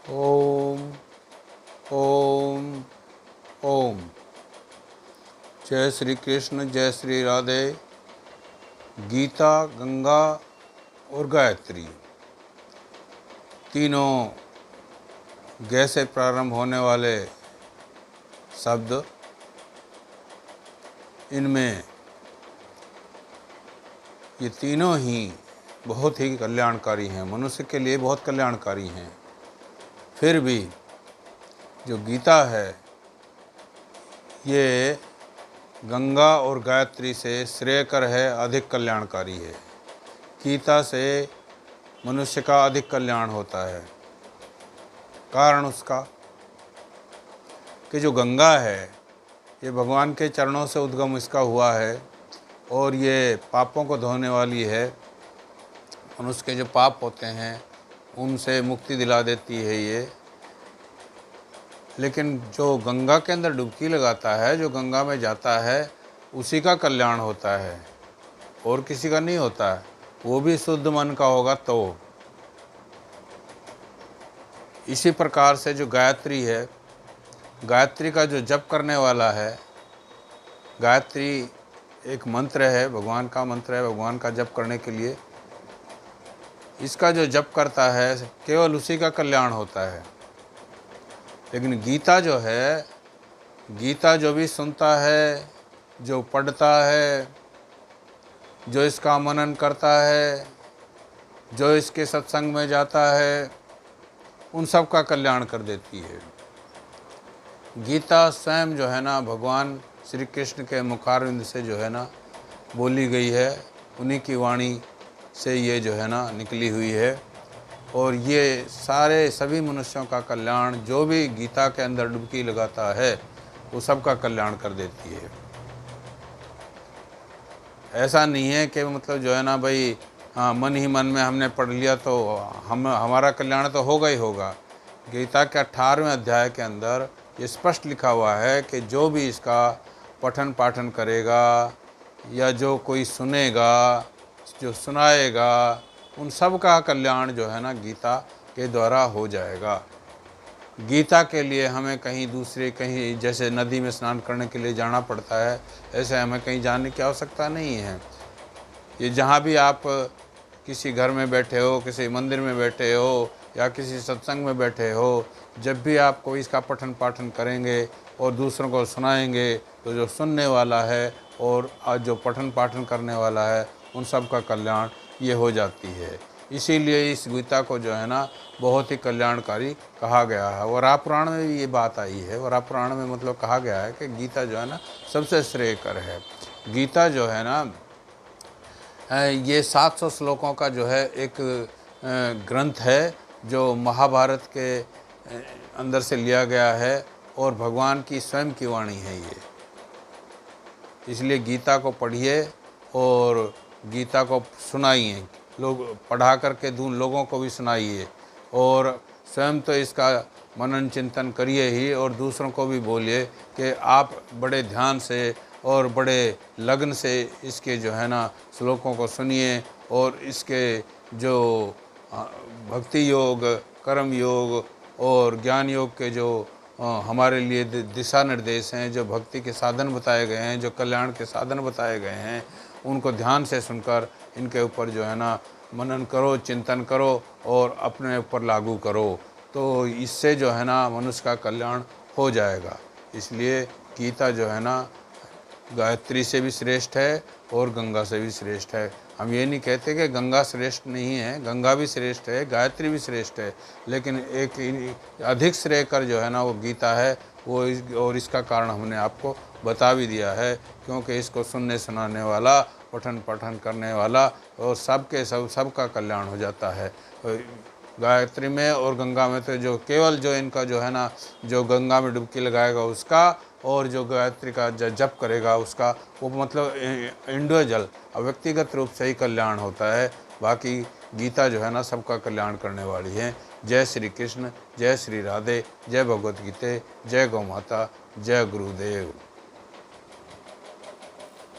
ओम ओम ओम। जय श्री कृष्ण, जय श्री राधे। गीता, गंगा और गायत्री तीनों ग से प्रारंभ होने वाले शब्द, इनमें ये तीनों ही बहुत ही कल्याणकारी हैं, मनुष्य के लिए बहुत कल्याणकारी हैं। फिर भी जो गीता है ये गंगा और गायत्री से श्रेयकर है, अधिक कल्याणकारी है। गीता से मनुष्य का अधिक कल्याण होता है। कारण उसका कि जो गंगा है ये भगवान के चरणों से उद्गम इसका हुआ है और ये पापों को धोने वाली है। मनुष्य के जो पाप होते हैं उनसे मुक्ति दिला देती है ये। लेकिन जो गंगा के अंदर डुबकी लगाता है, जो गंगा में जाता है, उसी का कल्याण होता है और किसी का नहीं होता है। वो भी शुद्ध मन का होगा तो। इसी प्रकार से जो गायत्री है, गायत्री का जो जप करने वाला है, गायत्री एक मंत्र है, भगवान का मंत्र है, भगवान का जप करने के लिए। इसका जो जप करता है केवल उसी का कल्याण होता है। लेकिन गीता जो है, गीता जो भी सुनता है, जो पढ़ता है, जो इसका मनन करता है, जो इसके सत्संग में जाता है, उन सब का कल्याण कर देती है। गीता स्वयं जो है ना भगवान श्री कृष्ण के मुखारविंद से जो है ना बोली गई है, उन्हीं की वाणी से ये जो है ना निकली हुई है। और ये सारे सभी मनुष्यों का कल्याण, जो भी गीता के अंदर डुबकी लगाता है वो सबका कल्याण कर देती है। ऐसा नहीं है कि मतलब जो है ना भाई हाँ मन ही मन में हमने पढ़ लिया तो हमारा कल्याण तो होगा ही होगा। गीता के 18वें अध्याय के अंदर ये स्पष्ट लिखा हुआ है कि जो भी इसका पठन पाठन करेगा या जो कोई सुनेगा, जो सुनाएगा, उन सब का कल्याण जो है ना गीता के द्वारा हो जाएगा। गीता के लिए हमें कहीं दूसरे, कहीं जैसे नदी में स्नान करने के लिए जाना पड़ता है, ऐसे हमें कहीं जाने की आवश्यकता नहीं है। ये जहाँ भी आप किसी घर में बैठे हो, किसी मंदिर में बैठे हो या किसी सत्संग में बैठे हो, जब भी आप कोई इसका पठन पाठन करेंगे और दूसरों को सुनाएंगे तो जो सुनने वाला है और जो पठन पाठन करने वाला है उन सब का कल्याण ये हो जाती है। इसीलिए इस गीता को जो है ना बहुत ही कल्याणकारी कहा गया है। वराह पुराण में भी ये बात आई है। वराह पुराण में मतलब कहा गया है कि गीता जो है ना सबसे श्रेयकर है। गीता जो है ना ये 700 श्लोकों का जो है एक ग्रंथ है, जो महाभारत के अंदर से लिया गया है और भगवान की स्वयं की वाणी है ये। इसलिए गीता को पढ़िए और गीता को सुनाइए, लोग पढ़ा करके लोगों को भी सुनाइए और स्वयं तो इसका मनन चिंतन करिए ही और दूसरों को भी बोलिए कि आप बड़े ध्यान से और बड़े लगन से इसके जो है ना श्लोकों को सुनिए और इसके जो भक्ति योग, कर्म योग और ज्ञान योग के जो हमारे लिए दिशा निर्देश हैं, जो भक्ति के साधन बताए गए हैं, जो कल्याण के साधन बताए गए हैं, उनको ध्यान से सुनकर इनके ऊपर जो है ना मनन करो, चिंतन करो और अपने ऊपर लागू करो, तो इससे जो है ना मनुष्य का कल्याण हो जाएगा। इसलिए गीता जो है ना गायत्री से भी श्रेष्ठ है और गंगा से भी श्रेष्ठ है। हम ये नहीं कहते कि गंगा श्रेष्ठ नहीं है, गंगा भी श्रेष्ठ है, गायत्री भी श्रेष्ठ है, लेकिन एक अधिक श्रेयकर जो है ना वो गीता है वो और इसका कारण हमने आपको बता भी दिया है, क्योंकि इसको सुनने सुनाने वाला, पठन पाठन करने वाला और सबका कल्याण हो जाता है। गायत्री में और गंगा में तो जो केवल जो इनका जो है ना जो गंगा में डुबकी लगाएगा उसका और जो गायत्री का जप करेगा उसका, वो मतलब इंडिविजुअल व्यक्तिगत रूप से ही कल्याण होता है। बाकी गीता जो है ना सबका कल्याण करने वाली है। जय श्री कृष्ण, जय श्री राधे, जय भगवत गीता, जय गौ माता, जय गुरुदेव।